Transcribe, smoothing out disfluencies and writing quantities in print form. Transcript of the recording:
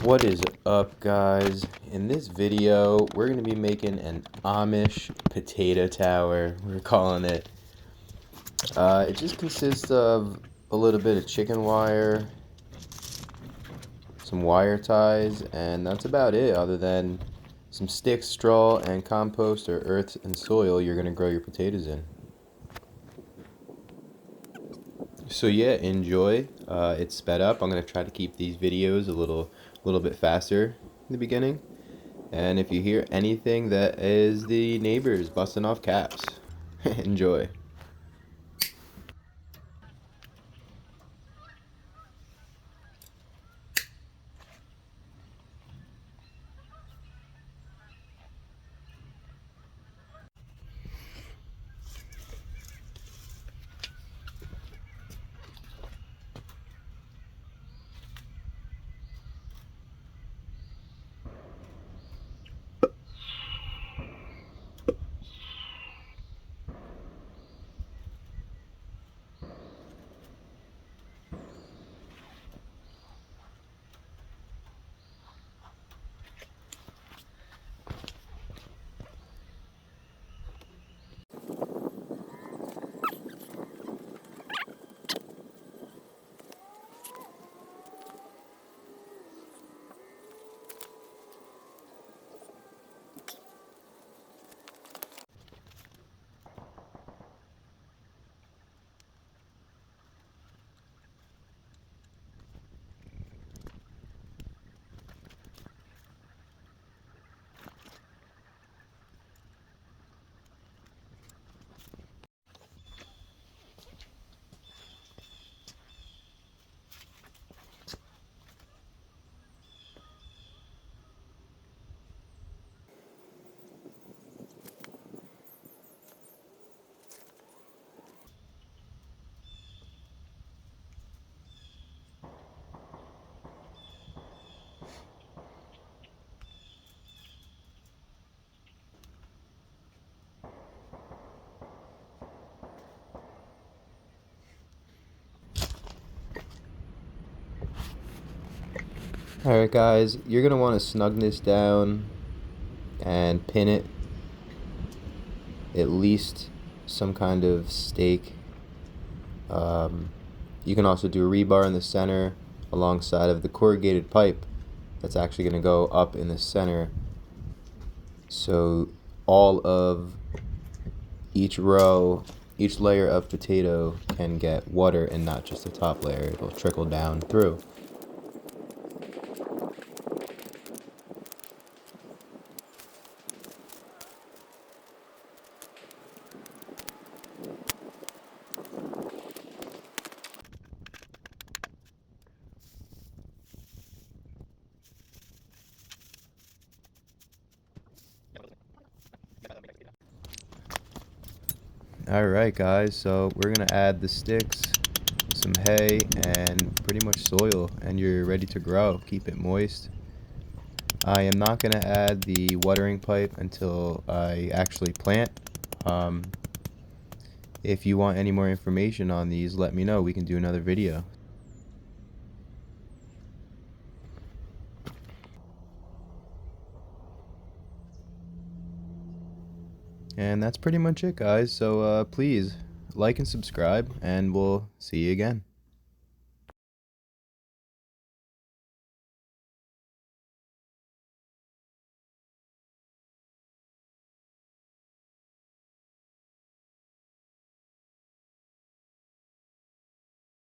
What is up, guys? In this video we're going to be making an Amish Potato Tower, we're calling it. It just consists of a little bit of chicken wire, some wire ties, and that's about it, other than some sticks, straw, and compost or earth and soil you're going to grow your potatoes in. So yeah, enjoy. It's sped up. I'm going to try to keep these videos a little bit faster in the beginning. And if you hear anything, that is the neighbors busting off caps. Enjoy. Alright guys, you're going to want to snug this down and pin it, at least some kind of stake. You can also do a rebar in the center alongside of the corrugated pipe that's actually going to go up in the center, so all of each row, each layer of potato can get water and not just the top layer. It'll trickle down through. Alright guys, so we're gonna add the sticks, some hay, and pretty much soil, and you're ready to grow. Keep it moist. I am not gonna add the watering pipe until I actually plant. If you want any more information on these, let me know. We can do another video. And that's pretty much it, guys. So please like and subscribe, and we'll see you again.